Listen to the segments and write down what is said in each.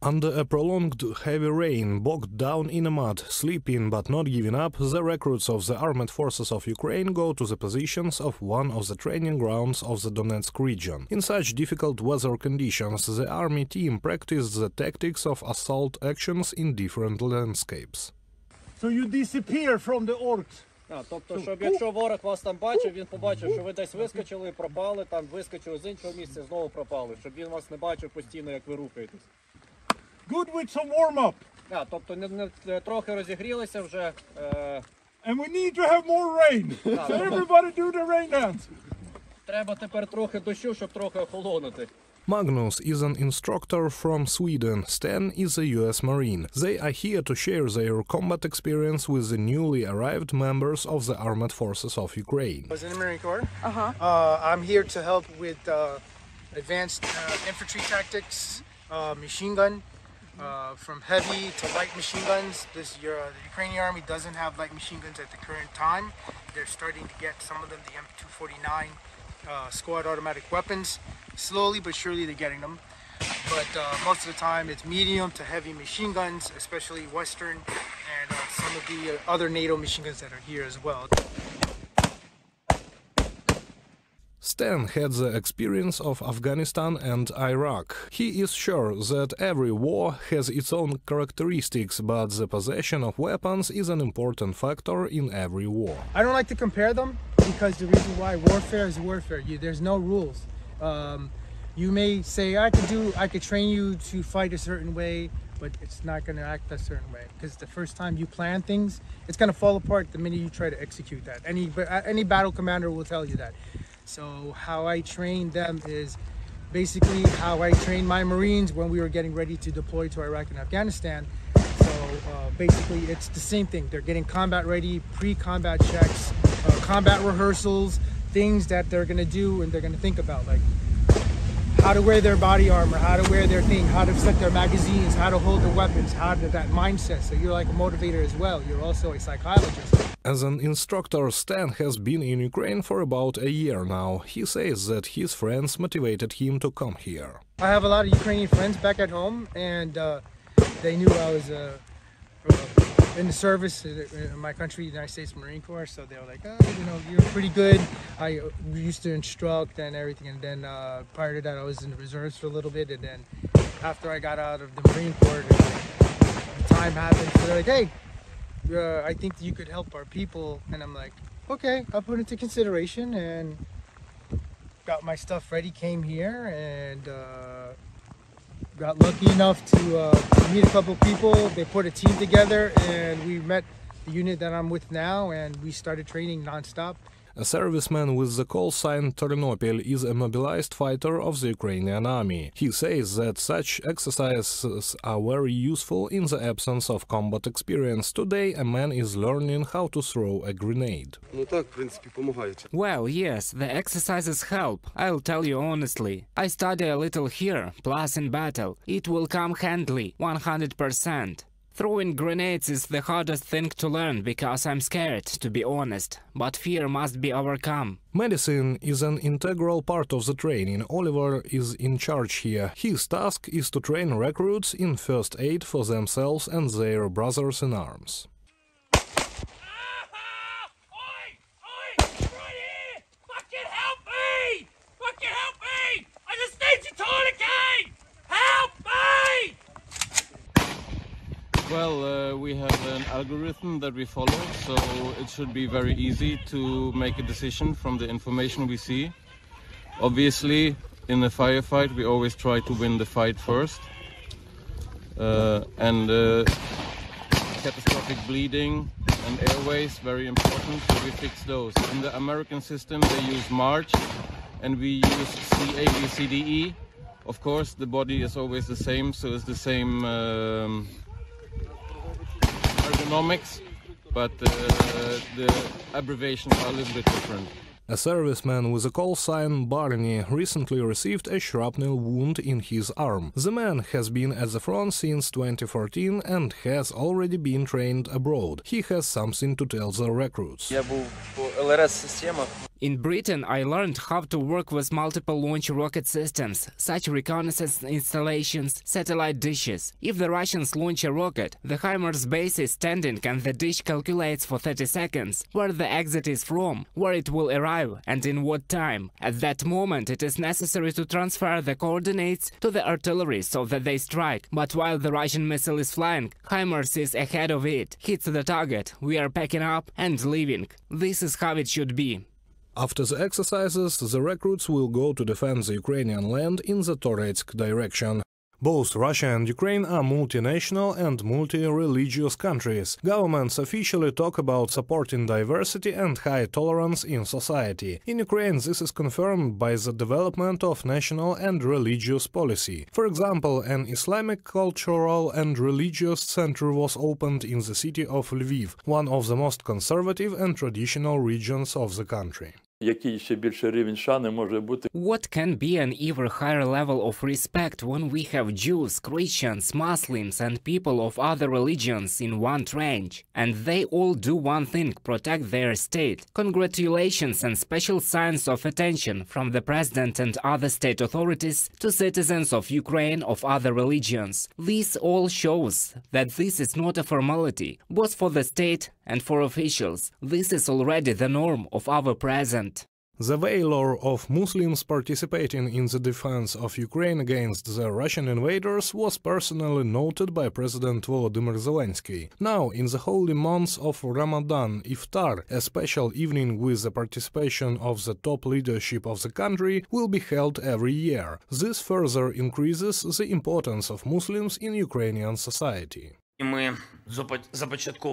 Under a prolonged heavy rain, bogged down in a mud, sleeping but not giving up, the recruits of the armed forces of Ukraine go to the positions of one of the training grounds of the Donetsk region. In such difficult weather conditions, the army team practiced the tactics of assault actions in different landscapes. So you disappear from the orcs? Тобто, щоб якщо ворог вас там бачив, він побачив, що ви десь вискочили, пропали, там вискочили з іншого місця, знову пропали, щоб він вас не бачив постійно, як ви рухаєтесь. Good with some warm-up. Тобто трохи розігрілися вже. And we need to have more rain. So everybody do the rain dance. Треба тепер трохи дощу, щоб трохи охолонути. Magnus is an instructor from Sweden. Stan is a US Marine. They are here to share their combat experience with the newly arrived members of the armed forces of Ukraine. I was in the Marine Corps. I'm here to help with advanced infantry tactics, machine gun, from heavy to light machine guns. The Ukrainian army doesn't have light machine guns at the current time. They're starting to get some of them, the M249 squad automatic weapons. Slowly but surely they're getting them. But most of the time it's medium to heavy machine guns, especially Western, and some of the other NATO machine guns that are here as well. Stan had the experience of Afghanistan and Iraq. He is sure that every war has its own characteristics, but the possession of weapons is an important factor in every war. I don't like to compare them because the reason why warfare is warfare. There's no rules. You may say I could train you to fight a certain way, but it's not going to act a certain way, because the first time you plan things, it's going to fall apart the minute you try to execute that. Any battle commander will tell you that. So how I train them is basically how I trained my Marines when we were getting ready to deploy to Iraq and Afghanistan. So basically it's the same thing. They're getting combat ready, pre-combat checks, combat rehearsals, things that they're going to do and they're going to think about, like how to wear their body armor, how to wear their thing, how to set their magazines, how to hold their weapons, how to that mindset. So you're like a motivator as well. You're also a psychologist. As an instructor, Stan has been in Ukraine for about a year now. He says that his friends motivated him to come here. I have a lot of Ukrainian friends back at home, and they knew I was in the service in my country, the United States Marine Corps, so they were like, oh, you know, you're pretty good. I used to instruct and everything, and then prior to that I was in the reserves for a little bit, and then after I got out of the Marine Corps, the time happened, so they're like, hey, I think you could help our people, and I'm like, okay, I'll put it into consideration, and got my stuff ready, came here, and got lucky enough to meet a couple people. They put a team together, and we met the unit that I'm with now, and we started training non-stop. A serviceman with the call sign Ternopil is a mobilized fighter of the Ukrainian army. He says that such exercises are very useful in the absence of combat experience. Today a man is learning how to throw a grenade. Well, yes, the exercises help, I'll tell you honestly. I study a little here, plus in battle. It will come handily, 100%. Throwing grenades is the hardest thing to learn because I'm scared, to be honest, but fear must be overcome. Medicine is an integral part of the training. Oliver is in charge here. His task is to train recruits in first aid for themselves and their brothers in arms. Well, we have an algorithm that we follow, so it should be very easy to make a decision from the information we see. Obviously, in a firefight, we always try to win the fight first. Catastrophic bleeding and airways, very important, so we fix those. In the American system, they use March, and we use CABCDE. Of course, the body is always the same, so it's the same ergonomics, but the abbreviations are a little bit different. A serviceman with a call sign Barney recently received a shrapnel wound in his arm. The man has been at the front since 2014 and has already been trained abroad. He has something to tell the recruits. In Britain, I learned how to work with multiple launch rocket systems, such reconnaissance installations, satellite dishes. If the Russians launch a rocket, the HIMARS base is standing and the dish calculates for 30 seconds where the exit is from, where it will arrive, and in what time. At that moment, it is necessary to transfer the coordinates to the artillery so that they strike. But while the Russian missile is flying, HIMARS is ahead of it, hits the target, we are packing up and leaving. This is how it should be. After the exercises, the recruits will go to defend the Ukrainian land in the Toretsk direction. Both Russia and Ukraine are multinational and multi-religious countries. Governments officially talk about supporting diversity and high tolerance in society. In Ukraine, this is confirmed by the development of national and religious policy. For example, an Islamic cultural and religious center was opened in the city of Lviv, one of the most conservative and traditional regions of the country. What can be an even higher level of respect when we have Jews, Christians, Muslims and people of other religions in one trench? And they all do one thing, protect their state. Congratulations and special signs of attention from the president and other state authorities to citizens of Ukraine of other religions. This all shows that this is not a formality, both for the state and for officials. This is already the norm of our present. The valor of Muslims participating in the defense of Ukraine against the Russian invaders was personally noted by President Volodymyr Zelensky. Now, in the holy months of Ramadan, Iftar, a special evening with the participation of the top leadership of the country, will be held every year. This further increases the importance of Muslims in Ukrainian society.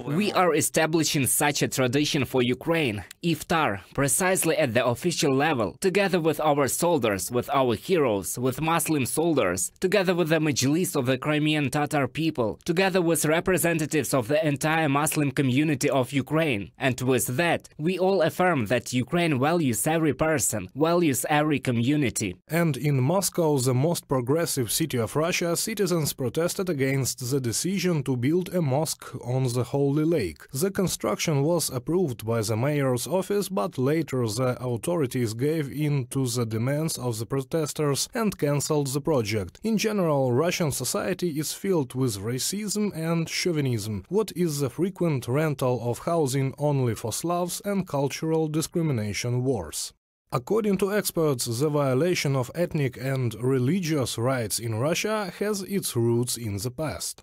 We are establishing such a tradition for Ukraine, Iftar, precisely at the official level, together with our soldiers, with our heroes, with Muslim soldiers, together with the Majlis of the Crimean Tatar people, together with representatives of the entire Muslim community of Ukraine. And with that, we all affirm that Ukraine values every person, values every community. And in Moscow, the most progressive city of Russia, citizens protested against the decision to build a mosque on the Holy Lake. The construction was approved by the mayor's office, but later the authorities gave in to the demands of the protesters and cancelled the project. In general, Russian society is filled with racism and chauvinism. What is the frequent rental of housing only for Slavs and cultural discrimination wars? According to experts, the violation of ethnic and religious rights in Russia has its roots in the past.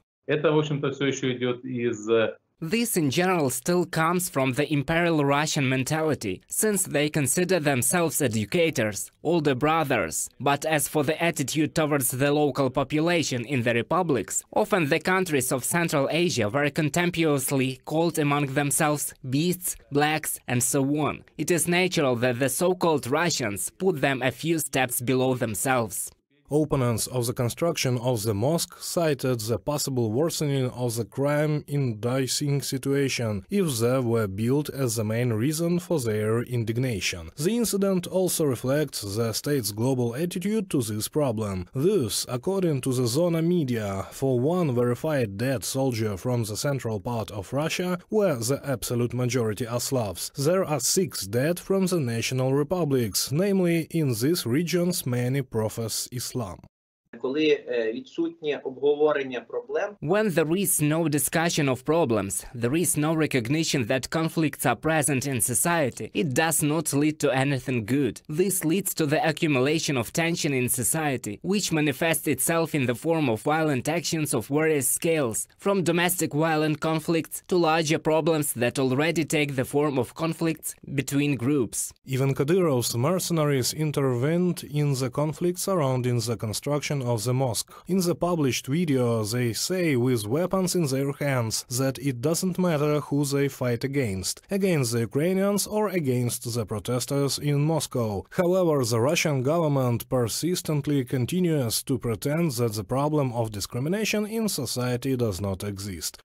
This in general still comes from the imperial Russian mentality, since they consider themselves educators, older brothers. But as for the attitude towards the local population in the republics, often the countries of Central Asia were contemptuously called among themselves beasts, blacks, and so on. It is natural that the so-called Russians put them a few steps below themselves. Opponents of the construction of the mosque cited the possible worsening of the crime-inducing situation if they were built as the main reason for their indignation. The incident also reflects the state's global attitude to this problem. Thus, according to the Zona media, for one verified dead soldier from the central part of Russia, where the absolute majority are Slavs, there are 6 dead from the national republics, namely in these regions many profess Islam. When there is no discussion of problems, there is no recognition that conflicts are present in society, it does not lead to anything good. This leads to the accumulation of tension in society, which manifests itself in the form of violent actions of various scales, from domestic violent conflicts to larger problems that already take the form of conflicts between groups. Even Kadyrov's mercenaries intervened in the conflict surrounding the construction of the mosque. In the published video, they say with weapons in their hands that it doesn't matter who they fight against the Ukrainians or against the protesters in Moscow. However, the Russian government persistently continues to pretend that the problem of discrimination in society does not exist.